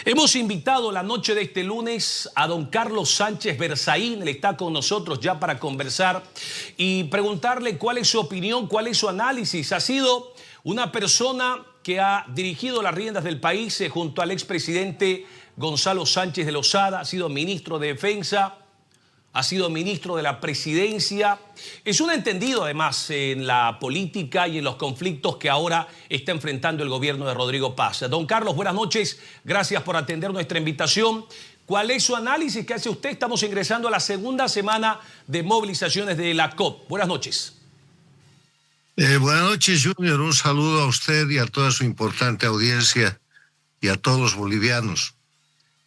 Hemos invitado la noche de este lunes a don Carlos Sánchez Berzaín. Él está con nosotros ya para conversar y preguntarle cuál es su opinión, cuál es su análisis. Ha sido una persona que ha dirigido las riendas del país junto al expresidente Gonzalo Sánchez de Lozada, ha sido ministro de Defensa, ha sido ministro de la Presidencia. Es un entendido además en la política y en los conflictos que ahora está enfrentando el gobierno de Rodrigo Paz. Don Carlos, buenas noches. Gracias por atender nuestra invitación. ¿Cuál es su análisis? ¿Qué hace usted? Estamos ingresando a la segunda semana de movilizaciones de la COP. Buenas noches. Buenas noches, Junior. Un saludo a usted y a toda su importante audiencia y a todos los bolivianos.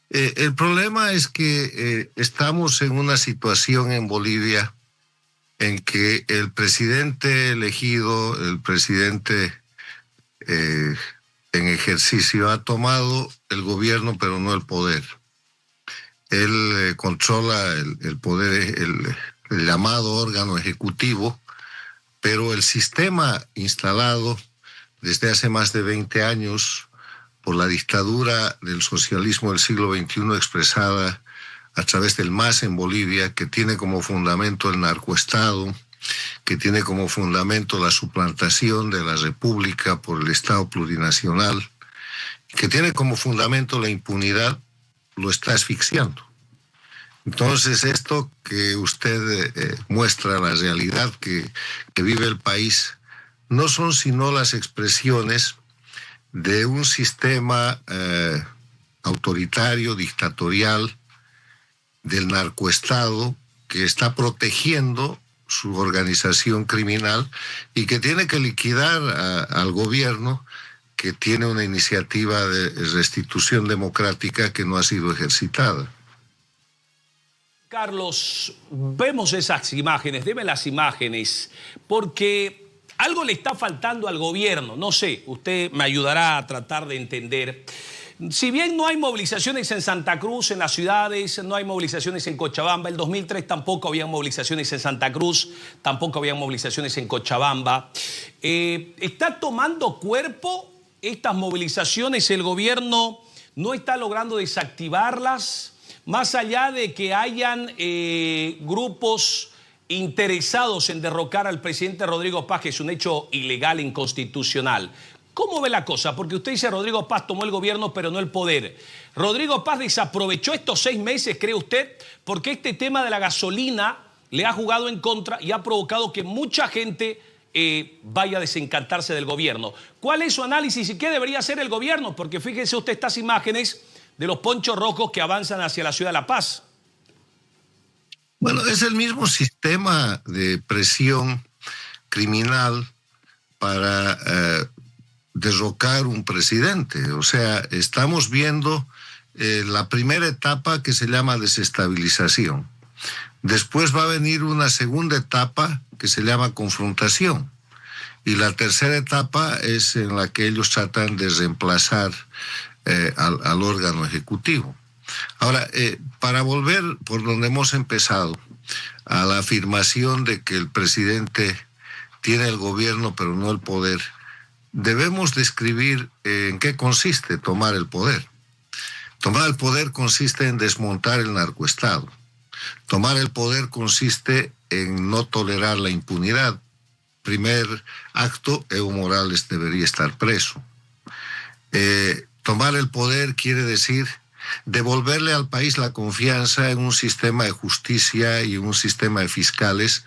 El problema es que estamos en una situación en Bolivia en que el presidente elegido, el presidente en ejercicio, ha tomado el gobierno pero no el poder. Él controla el poder, el llamado órgano ejecutivo, pero el sistema instalado desde hace más de 20 años por la dictadura del socialismo del siglo XXI expresada a través del MAS en Bolivia, que tiene como fundamento el narcoestado, que tiene como fundamento la suplantación de la república por el Estado plurinacional, que tiene como fundamento la impunidad, lo está asfixiando. Entonces, esto que usted muestra, la realidad que vive el país, no son sino las expresiones de un sistema autoritario, dictatorial, del narcoestado, que está protegiendo su organización criminal y que tiene que liquidar al gobierno, que tiene una iniciativa de restitución democrática que no ha sido ejercitada. Carlos, vemos esas imágenes, deme las imágenes, porque algo le está faltando al gobierno. No sé, usted me ayudará a tratar de entender. Si bien no hay movilizaciones en Santa Cruz, en las ciudades, no hay movilizaciones en Cochabamba, el 2003 tampoco había movilizaciones en Santa Cruz, tampoco había movilizaciones en Cochabamba. ¿Está tomando cuerpo estas movilizaciones? ¿El gobierno no está logrando desactivarlas? Más allá de que hayan grupos interesados en derrocar al presidente Rodrigo Paz, que es un hecho ilegal e inconstitucional. ¿Cómo ve la cosa? Porque usted dice Rodrigo Paz tomó el gobierno pero no el poder. ¿Rodrigo Paz desaprovechó estos 6 meses, cree usted? Porque este tema de la gasolina le ha jugado en contra y ha provocado que mucha gente vaya a desencantarse del gobierno. ¿Cuál es su análisis y qué debería hacer el gobierno? Porque fíjese usted estas imágenes de los ponchos rojos que avanzan hacia la ciudad de La Paz. Bueno, es el mismo sistema de presión criminal para derrocar un presidente. O sea, estamos viendo la primera etapa que se llama desestabilización. Después va a venir una segunda etapa que se llama confrontación. Y la tercera etapa es en la que ellos tratan de reemplazar al órgano ejecutivo. Ahora, para volver por donde hemos empezado, a la afirmación de que el presidente tiene el gobierno pero no el poder, debemos describir en qué consiste tomar el poder. Tomar el poder consiste en desmontar el narcoestado. Tomar el poder consiste en no tolerar la impunidad. Primer acto, Evo Morales debería estar preso. Tomar el poder quiere decir devolverle al país la confianza en un sistema de justicia y en un sistema de fiscales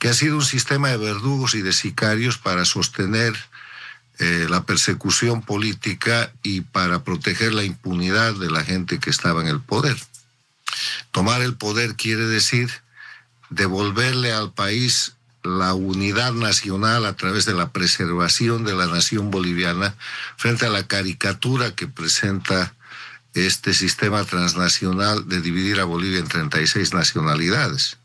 que ha sido un sistema de verdugos y de sicarios para sostener la persecución política y para proteger la impunidad de la gente que estaba en el poder. Tomar el poder quiere decir devolverle al país la unidad nacional a través de la preservación de la nación boliviana frente a la caricatura que presenta este sistema transnacional de dividir a Bolivia en 36 nacionalidades.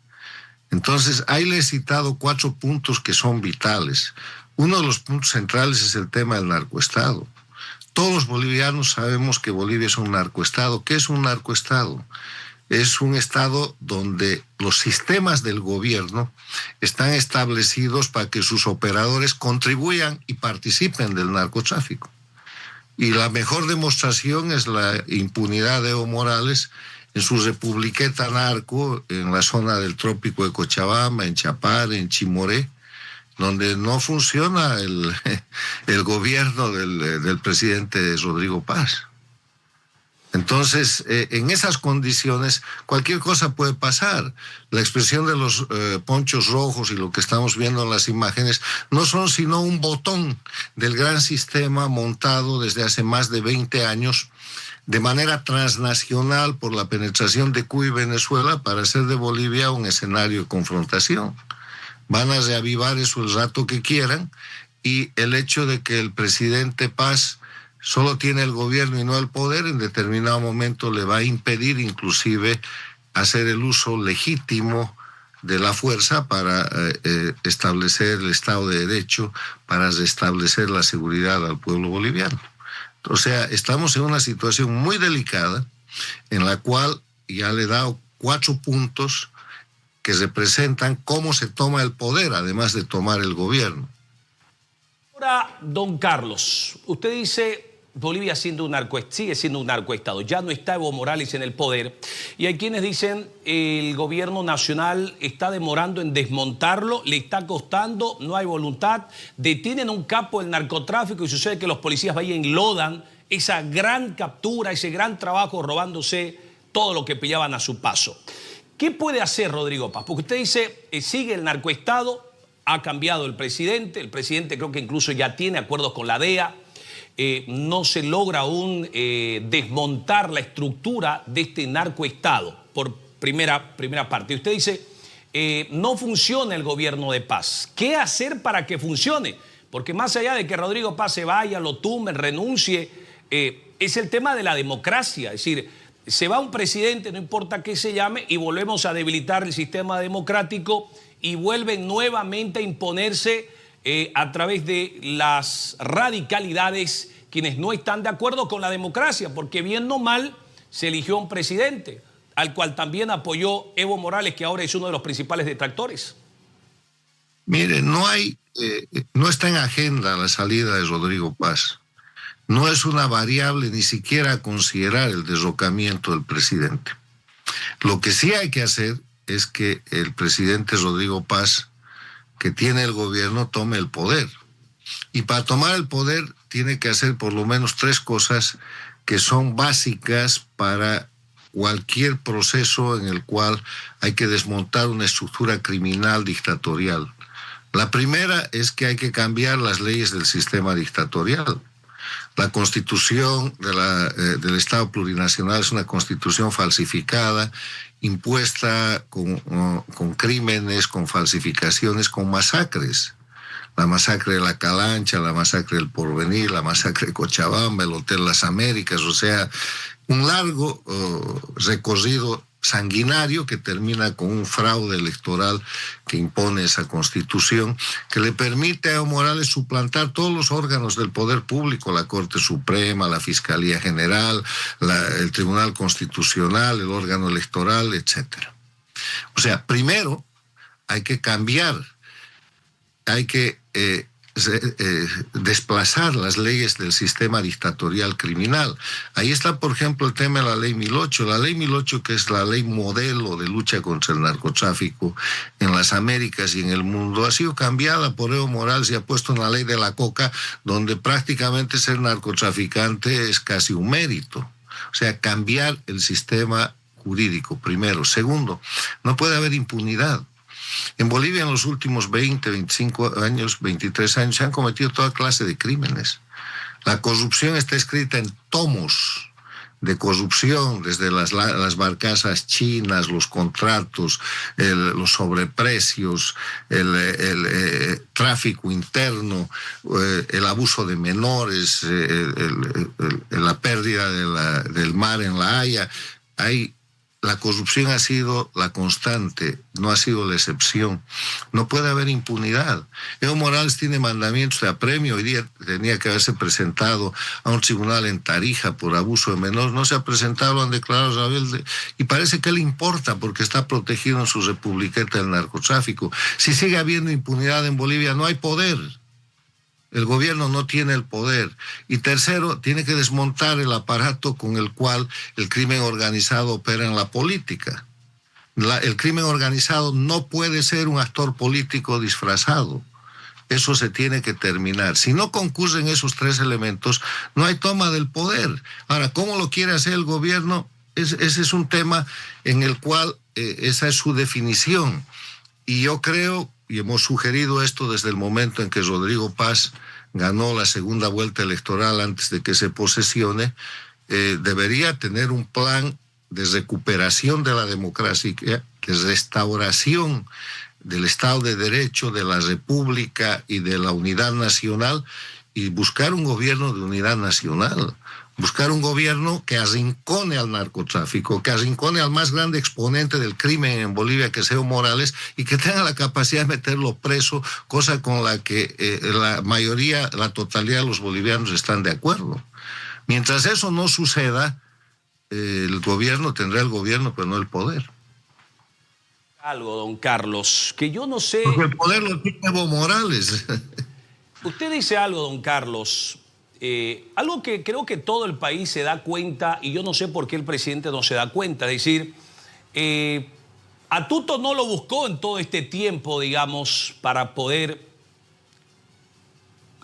Entonces, ahí le he citado 4 puntos que son vitales. Uno de los puntos centrales es el tema del narcoestado. Todos los bolivianos sabemos que Bolivia es un narcoestado. ¿Qué es un narcoestado? Es un estado donde los sistemas del gobierno están establecidos para que sus operadores contribuyan y participen del narcotráfico. Y la mejor demostración es la impunidad de Evo Morales en su republiqueta narco en la zona del trópico de Cochabamba, en Chapar, en Chimoré, donde no funciona el gobierno del presidente Rodrigo Paz. Entonces, en esas condiciones, cualquier cosa puede pasar. La expresión de los ponchos rojos y lo que estamos viendo en las imágenes no son sino un botón del gran sistema montado desde hace más de 20 años de manera transnacional por la penetración de Cuba y Venezuela para hacer de Bolivia un escenario de confrontación. Van a reavivar eso el rato que quieran, y el hecho de que el presidente Paz solo tiene el gobierno y no el poder, en determinado momento le va a impedir inclusive hacer el uso legítimo de la fuerza para establecer el Estado de Derecho, para restablecer la seguridad al pueblo boliviano. O sea, estamos en una situación muy delicada en la cual ya le he dado 4 puntos que representan cómo se toma el poder, además de tomar el gobierno. Ahora, don Carlos, usted dice Bolivia sigue siendo un narcoestado, ya no está Evo Morales en el poder, y hay quienes dicen el gobierno nacional está demorando en desmontarlo, le está costando, no hay voluntad, detienen a un capo del narcotráfico y sucede que los policías vayan y enlodan esa gran captura, ese gran trabajo robándose todo lo que pillaban a su paso. ¿Qué puede hacer Rodrigo Paz? Porque usted dice, sigue el narcoestado, ha cambiado el presidente creo que incluso ya tiene acuerdos con la DEA, no se logra aún desmontar la estructura de este narcoestado, por primera parte. Usted dice, no funciona el gobierno de Paz. ¿Qué hacer para que funcione? Porque más allá de que Rodrigo Paz se vaya, lo tumben, renuncie, es el tema de la democracia. Es decir, se va un presidente, no importa qué se llame, y volvemos a debilitar el sistema democrático y vuelven nuevamente a imponerse a través de las radicalidades quienes no están de acuerdo con la democracia, porque bien o mal se eligió un presidente, al cual también apoyó Evo Morales, que ahora es uno de los principales detractores. Mire, no está en agenda la salida de Rodrigo Paz. No es una variable ni siquiera a considerar el derrocamiento del presidente. Lo que sí hay que hacer es que el presidente Rodrigo Paz, que tiene el gobierno, tome el poder. Y para tomar el poder tiene que hacer por lo menos 3 cosas que son básicas para cualquier proceso en el cual hay que desmontar una estructura criminal dictatorial. La primera es que hay que cambiar las leyes del sistema dictatorial. La constitución del Estado plurinacional es una constitución falsificada, impuesta con crímenes, con falsificaciones, con masacres. La masacre de la Calancha, la masacre del Porvenir, la masacre de Cochabamba, el Hotel Las Américas, o sea, un largo recorrido sanguinario que termina con un fraude electoral que impone esa constitución, que le permite a Evo Morales suplantar todos los órganos del poder público, la Corte Suprema, la Fiscalía General, el Tribunal Constitucional, el órgano electoral, etc. O sea, primero hay que cambiar, hay que desplazar las leyes del sistema dictatorial criminal. Ahí está, por ejemplo, el tema de la Ley 1008. La Ley 1008, que es la ley modelo de lucha contra el narcotráfico en las Américas y en el mundo, ha sido cambiada por Evo Morales y ha puesto una ley de la coca donde prácticamente ser narcotraficante es casi un mérito. O sea, cambiar el sistema jurídico, primero. Segundo, no puede haber impunidad. En Bolivia en los últimos 20, 25 años, 23 años se han cometido toda clase de crímenes. La corrupción está escrita en tomos de corrupción, desde las barcazas chinas, los contratos, los sobreprecios, el tráfico interno, el abuso de menores, la pérdida del mar en La Haya. La corrupción ha sido la constante, no ha sido la excepción. No puede haber impunidad. Evo Morales tiene mandamientos de apremio. Hoy día tenía que haberse presentado a un tribunal en Tarija por abuso de menor. No se ha presentado, lo han declarado rebelde. Y parece que le importa porque está protegido en su republiqueta del narcotráfico. Si sigue habiendo impunidad en Bolivia, no hay poder. El gobierno no tiene el poder. Y tercero, tiene que desmontar el aparato con el cual el crimen organizado opera en la política. El crimen organizado no puede ser un actor político disfrazado. Eso se tiene que terminar. Si no concurren esos tres elementos, no hay toma del poder. Ahora, ¿cómo lo quiere hacer el gobierno? Ese es un tema en el cual esa es su definición. Y yo creo, y hemos sugerido esto desde el momento en que Rodrigo Paz ganó la segunda vuelta electoral antes de que se posesione, debería tener un plan de recuperación de la democracia, de restauración del Estado de Derecho, de la República y de la unidad nacional, y buscar un gobierno de unidad nacional, buscar un gobierno que arrincone al narcotráfico, que arrincone al más grande exponente del crimen en Bolivia, que es Evo Morales, y que tenga la capacidad de meterlo preso, cosa con la que la mayoría, la totalidad de los bolivianos están de acuerdo. Mientras eso no suceda, el gobierno tendrá el gobierno, pero no el poder. Algo, don Carlos, que yo no sé... Porque el poder lo tiene Evo Morales. Usted dice algo, don Carlos, algo que creo que todo el país se da cuenta, y yo no sé por qué el presidente no se da cuenta. Es decir, a Tuto no lo buscó en todo este tiempo, digamos, para poder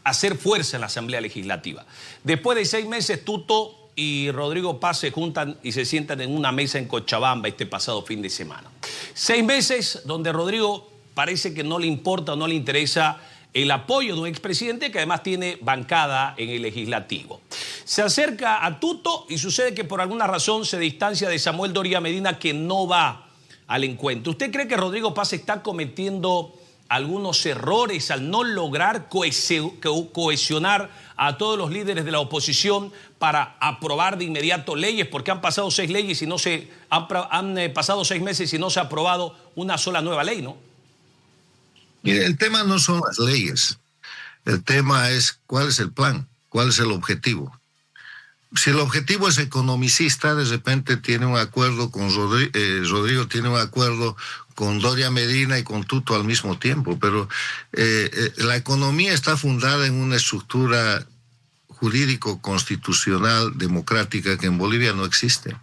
hacer fuerza en la Asamblea Legislativa. Después de 6 meses, Tuto y Rodrigo Paz se juntan y se sientan en una mesa en Cochabamba este pasado fin de semana. 6 meses donde Rodrigo parece que no le importa o no le interesa el apoyo de un expresidente que además tiene bancada en el legislativo. Se acerca a Tuto y sucede que por alguna razón se distancia de Samuel Doria Medina, que no va al encuentro. ¿Usted cree que Rodrigo Paz está cometiendo algunos errores al no lograr cohesionar a todos los líderes de la oposición para aprobar de inmediato leyes? Porque han pasado 6 leyes y no se han pasado 6 meses y no se ha aprobado una sola nueva ley, ¿no? Mire, el tema no son las leyes. El tema es cuál es el plan, cuál es el objetivo. Si el objetivo es economicista, de repente tiene un acuerdo con Rodrigo tiene un acuerdo con Doria Medina y con Tuto al mismo tiempo, pero la economía está fundada en una estructura jurídico-constitucional democrática que en Bolivia no existe.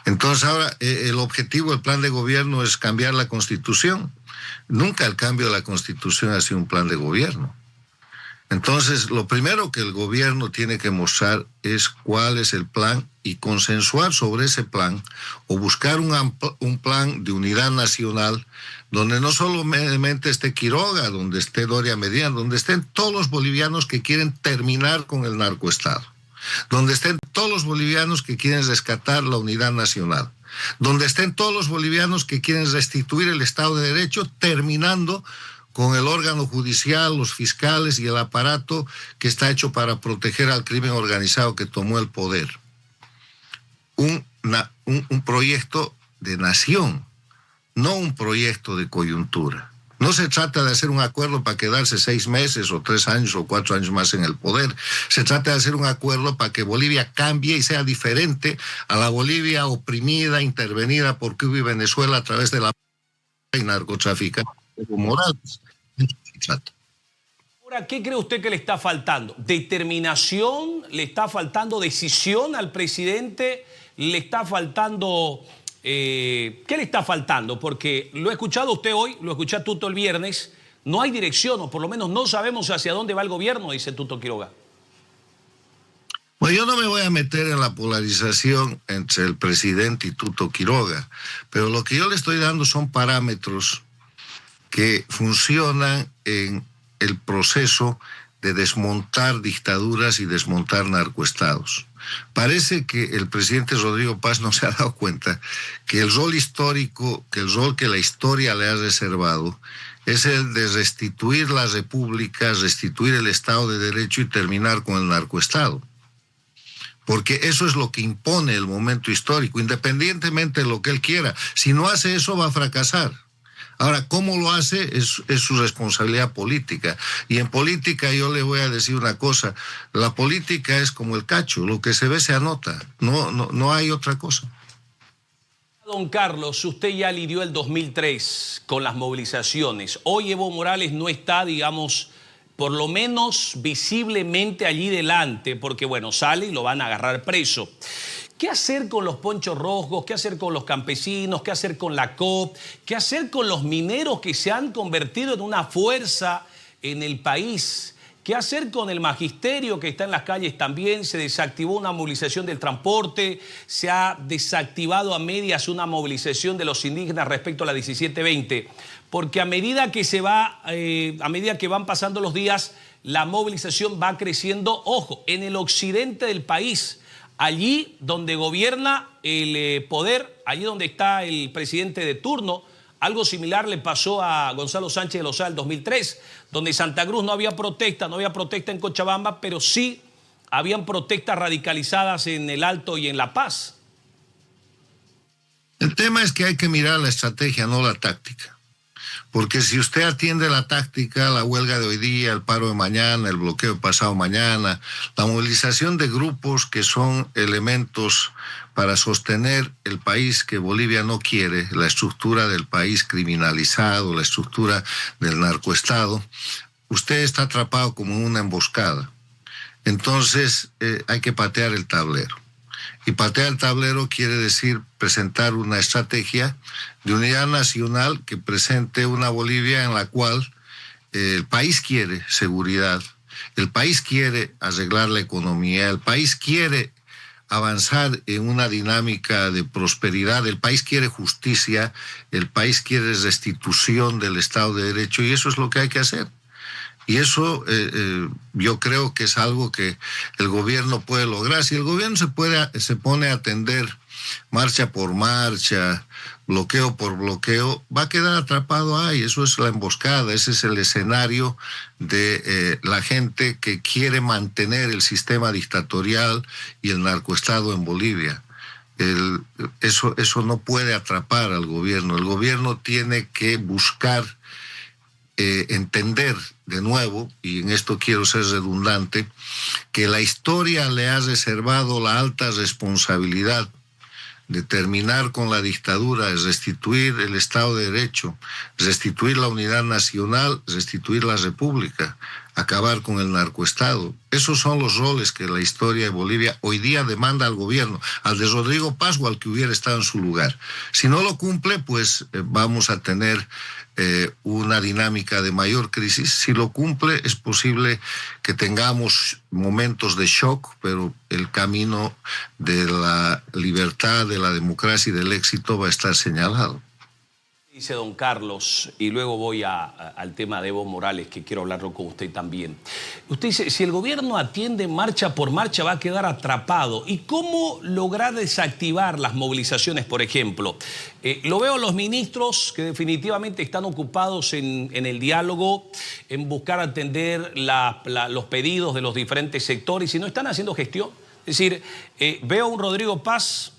Entonces ahora el objetivo, el plan de gobierno es cambiar la Constitución. Nunca el cambio de la Constitución ha sido un plan de gobierno. Entonces, lo primero que el gobierno tiene que mostrar es cuál es el plan y consensuar sobre ese plan, o buscar un plan de unidad nacional donde no solamente esté Quiroga, donde esté Doria Medina, donde estén todos los bolivianos que quieren terminar con el narcoestado, donde estén todos los bolivianos que quieren rescatar la unidad nacional, donde estén todos los bolivianos que quieren restituir el Estado de Derecho, terminando con el órgano judicial, los fiscales y el aparato que está hecho para proteger al crimen organizado que tomó el poder. Un proyecto de nación, no un proyecto de coyuntura. No se trata de hacer un acuerdo para quedarse 6 meses o 3 años o 4 años más en el poder. Se trata de hacer un acuerdo para que Bolivia cambie y sea diferente a la Bolivia oprimida, intervenida por Cuba y Venezuela a través de la narcotraficante Evo Morales. Ahora, ¿qué cree usted que le está faltando? ¿Determinación? ¿Le está faltando decisión al presidente? ¿Le está faltando... ¿qué le está faltando? Porque lo he escuchado usted hoy, lo escuché a Tuto el viernes, no hay dirección, o por lo menos no sabemos hacia dónde va el gobierno, dice Tuto Quiroga. Bueno, yo no me voy a meter en la polarización entre el presidente y Tuto Quiroga, pero lo que yo le estoy dando son parámetros que funcionan en el proceso de desmontar dictaduras y desmontar narcoestados. Parece que el presidente Rodrigo Paz no se ha dado cuenta que el rol histórico, que el rol que la historia le ha reservado es el de restituir la república, restituir el Estado de Derecho y terminar con el narcoestado. Porque eso es lo que impone el momento histórico, independientemente de lo que él quiera. Si no hace eso, va a fracasar. Ahora, ¿cómo lo hace? Es su responsabilidad política. Y en política yo le voy a decir una cosa, la política es como el cacho, lo que se ve se anota, no hay otra cosa. Don Carlos, usted ya lidió el 2003 con las movilizaciones. Hoy Evo Morales no está, digamos, por lo menos visiblemente allí delante, porque bueno, sale y lo van a agarrar preso. ¿Qué hacer con los ponchos rojos? ¿Qué hacer con los campesinos? ¿Qué hacer con la COP? ¿Qué hacer con los mineros que se han convertido en una fuerza en el país? ¿Qué hacer con el magisterio que está en las calles también? Se desactivó una movilización del transporte, se ha desactivado a medias una movilización de los indígenas respecto a la 1720, porque a medida que van pasando los días, la movilización va creciendo, ojo, en el occidente del país, allí donde gobierna el poder, allí donde está el presidente de turno. Algo similar le pasó a Gonzalo Sánchez de Lozada en 2003, donde en Santa Cruz no había protesta en Cochabamba, pero sí habían protestas radicalizadas en el Alto y en La Paz. El tema es que hay que mirar la estrategia, no la táctica. Porque si usted atiende la táctica, la huelga de hoy día, el paro de mañana, el bloqueo de pasado mañana, la movilización de grupos que son elementos para sostener el país que Bolivia no quiere, la estructura del país criminalizado, la estructura del narcoestado, usted está atrapado como en una emboscada. Entonces hay que patear el tablero. Y patear el tablero quiere decir presentar una estrategia de unidad nacional que presente una Bolivia en la cual el país quiere seguridad, el país quiere arreglar la economía, el país quiere avanzar en una dinámica de prosperidad, el país quiere justicia, el país quiere restitución del Estado de Derecho, y eso es lo que hay que hacer. Y eso yo creo que es algo que el gobierno puede lograr. Si el gobierno se pone a atender marcha por marcha, bloqueo por bloqueo, va a quedar atrapado ahí. Eso es la emboscada, ese es el escenario de la gente que quiere mantener el sistema dictatorial y el narcoestado en Bolivia. Eso no puede atrapar al gobierno. El gobierno tiene que buscar entender de nuevo, y en esto quiero ser redundante, que la historia le ha reservado la alta responsabilidad de terminar con la dictadura, de restituir el Estado de Derecho, restituir la unidad nacional, restituir la república, acabar con el narcoestado. Esos son los roles que la historia de Bolivia hoy día demanda al gobierno, al de Rodrigo Paz o al que hubiera estado en su lugar. Si no lo cumple, pues vamos a tener una dinámica de mayor crisis. Si lo cumple, es posible que tengamos momentos de shock, pero el camino de la libertad, de la democracia y del éxito va a estar señalado. Dice don Carlos, y luego voy al tema de Evo Morales, que quiero hablarlo con usted también. Usted dice, si el gobierno atiende marcha por marcha, va a quedar atrapado. ¿Y cómo lograr desactivar las movilizaciones, por ejemplo? Lo veo a los ministros que definitivamente están ocupados en el diálogo, en buscar atender los pedidos de los diferentes sectores, y no están haciendo gestión. Es decir, veo a un Rodrigo Paz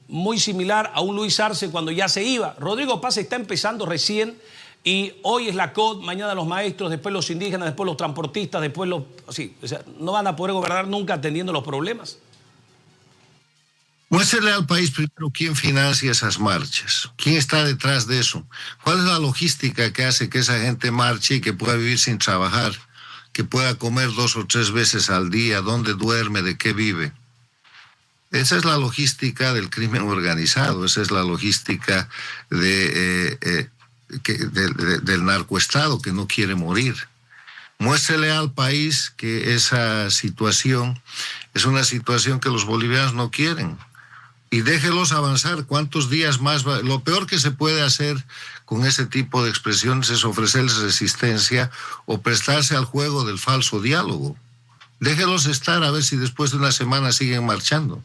muy similar a un Luis Arce cuando ya se iba. Rodrigo Paz está empezando recién y hoy es la COD, mañana los maestros, después los indígenas, después los transportistas, después los... Sí, o sea, no van a poder gobernar nunca atendiendo los problemas. Muéstrele al país primero quién financia esas marchas, quién está detrás de eso, cuál es la logística que hace que esa gente marche y que pueda vivir sin trabajar, que pueda comer 2 o 3 veces al día, dónde duerme, de qué vive. Esa es la logística del crimen organizado, esa es la logística del narcoestado que no quiere morir. Muéstrele al país que esa situación es una situación que los bolivianos no quieren. Y déjelos avanzar. ¿Cuántos días más va? Lo peor que se puede hacer con ese tipo de expresiones es ofrecerles resistencia o prestarse al juego del falso diálogo. Déjelos estar a ver si después de una semana siguen marchando.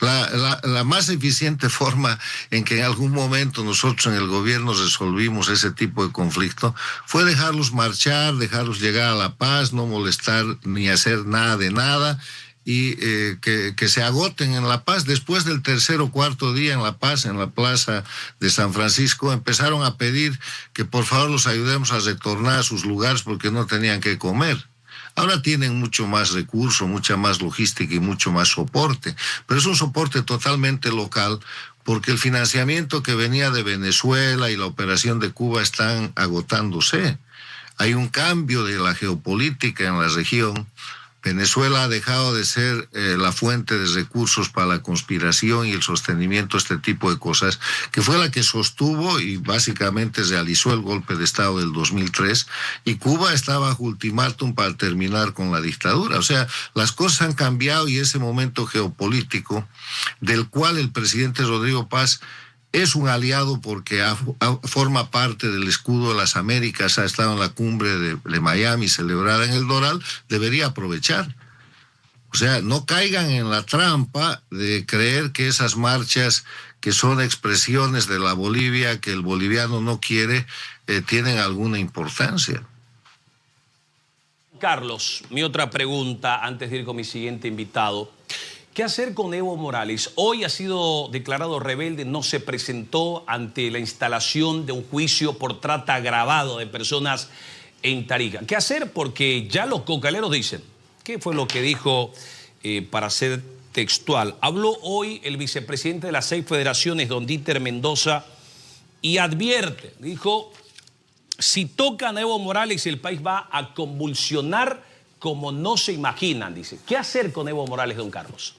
La más eficiente forma en que en algún momento nosotros en el gobierno resolvimos ese tipo de conflicto fue dejarlos marchar, dejarlos llegar a la paz, no molestar ni hacer nada de nada, y que se agoten en La Paz. Después del 3er o 4º día en La Paz, en la plaza de San Francisco, empezaron a pedir que por favor los ayudemos a retornar a sus lugares porque no tenían que comer. Ahora tienen mucho más recursos, mucha más logística y mucho más soporte, pero es un soporte totalmente local porque el financiamiento que venía de Venezuela y la operación de Cuba están agotándose. Hay un cambio de la geopolítica en la región. Venezuela ha dejado de ser la fuente de recursos para la conspiración y el sostenimiento de este tipo de cosas, que fue la que sostuvo y básicamente realizó el golpe de Estado del 2003, y Cuba está bajo ultimátum para terminar con la dictadura. O sea, las cosas han cambiado y ese momento geopolítico, del cual el presidente Rodrigo Paz es un aliado porque forma parte del escudo de las Américas, ha estado en la cumbre de Miami celebrada en el Doral, debería aprovechar. O sea, no caigan en la trampa de creer que esas marchas, que son expresiones de la Bolivia, que el boliviano no quiere, tienen alguna importancia. Carlos, mi otra pregunta antes de ir con mi siguiente invitado. ¿Qué hacer con Evo Morales? Hoy ha sido declarado rebelde, no se presentó ante la instalación de un juicio por trata agravado de personas en Tarija. ¿Qué hacer? Porque ya los cocaleros dicen, ¿qué fue lo que dijo para ser textual? Habló hoy el vicepresidente de las 6 federaciones, don Dieter Mendoza, y advierte, dijo, si tocan a Evo Morales el país va a convulsionar como no se imaginan, dice. ¿Qué hacer con Evo Morales, don Carlos?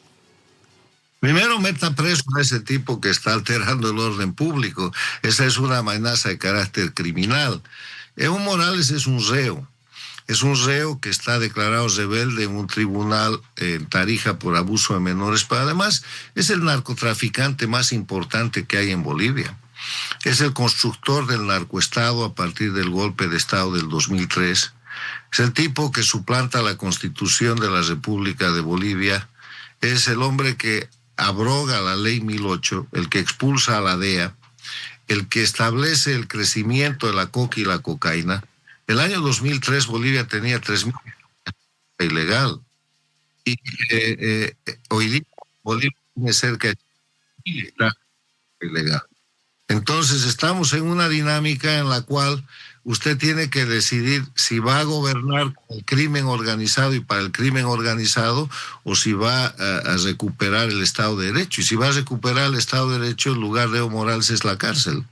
Primero, meta preso a ese tipo que está alterando el orden público. Esa es una amenaza de carácter criminal. Evo Morales es un reo que está declarado rebelde en un tribunal en Tarija por abuso de menores, pero además es el narcotraficante más importante que hay en Bolivia. Es el constructor del narcoestado a partir del golpe de Estado del 2003. Es el tipo que suplanta la Constitución de la República de Bolivia. Es el hombre que abroga la ley 1008, el que expulsa a la DEA, el que establece el crecimiento de la coca y la cocaína. El año 2003 Bolivia tenía 3.000 ilegal. Y hoy día Bolivia tiene cerca de 1.000 ilegal. Entonces estamos en una dinámica en la cual usted tiene que decidir si va a gobernar con el crimen organizado y para el crimen organizado o si va a recuperar el Estado de Derecho. Y si va a recuperar el Estado de Derecho, el lugar de Evo Morales es la cárcel.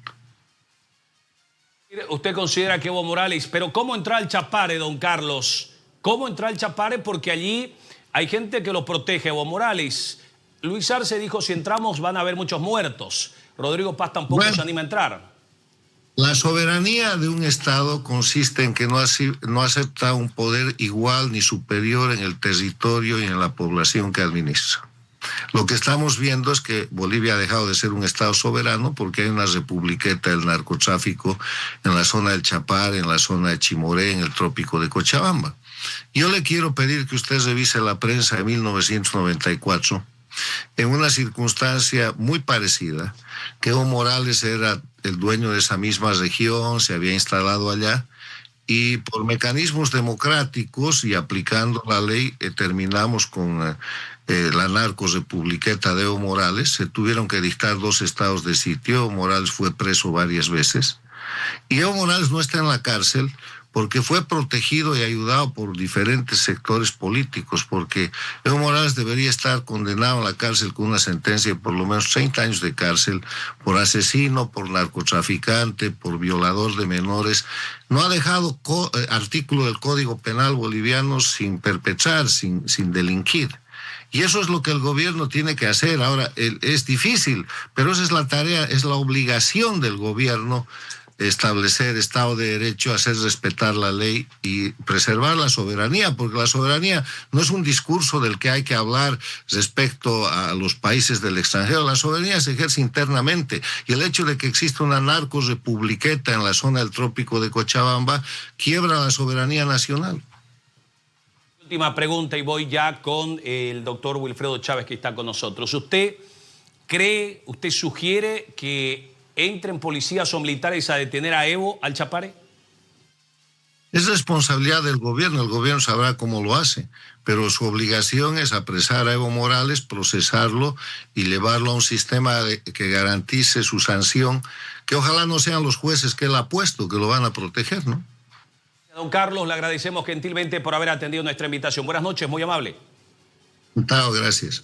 Usted considera que Evo Morales, pero ¿cómo entra al Chapare, don Carlos? ¿Cómo entra al Chapare? Porque allí hay gente que lo protege, Evo Morales. Luis Arce dijo, si entramos van a haber muchos muertos. Rodrigo Paz tampoco se anima a entrar. La soberanía de un Estado consiste en que no acepta un poder igual ni superior en el territorio y en la población que administra. Lo que estamos viendo es que Bolivia ha dejado de ser un Estado soberano porque hay una republiqueta del narcotráfico en la zona del Chapare, en la zona de Chimoré, en el trópico de Cochabamba. Yo le quiero pedir que usted revise la prensa de 1994, en una circunstancia muy parecida, que Evo Morales era el dueño de esa misma región, se había instalado allá, y por mecanismos democráticos y aplicando la ley, terminamos con la narcorepubliqueta de Evo Morales. Se tuvieron que dictar 2 estados de sitio. Evo Morales fue preso varias veces. Y Evo Morales no está en la cárcel porque fue protegido y ayudado por diferentes sectores políticos, porque Evo Morales debería estar condenado a la cárcel con una sentencia de por lo menos 30 años de cárcel por asesino, por narcotraficante, por violador de menores. No ha dejado artículo del Código Penal boliviano sin perpetrar, sin delinquir. Y eso es lo que el gobierno tiene que hacer. Ahora, es difícil, pero esa es la tarea, es la obligación del gobierno, establecer Estado de Derecho, hacer respetar la ley y preservar la soberanía, porque la soberanía no es un discurso del que hay que hablar respecto a los países del extranjero. La soberanía se ejerce internamente y el hecho de que exista una narcorepubliqueta en la zona del trópico de Cochabamba quiebra la soberanía nacional. Última pregunta y voy ya con el doctor Wilfredo Chávez que está con nosotros. ¿Usted cree, usted sugiere que entren policías o militares a detener a Evo al Chapare? Es responsabilidad del gobierno, el gobierno sabrá cómo lo hace, pero su obligación es apresar a Evo Morales, procesarlo y llevarlo a un sistema que garantice su sanción, que ojalá no sean los jueces que él ha puesto, que lo van a proteger, ¿no? Don Carlos, le agradecemos gentilmente por haber atendido nuestra invitación. Buenas noches, muy amable. Gracias.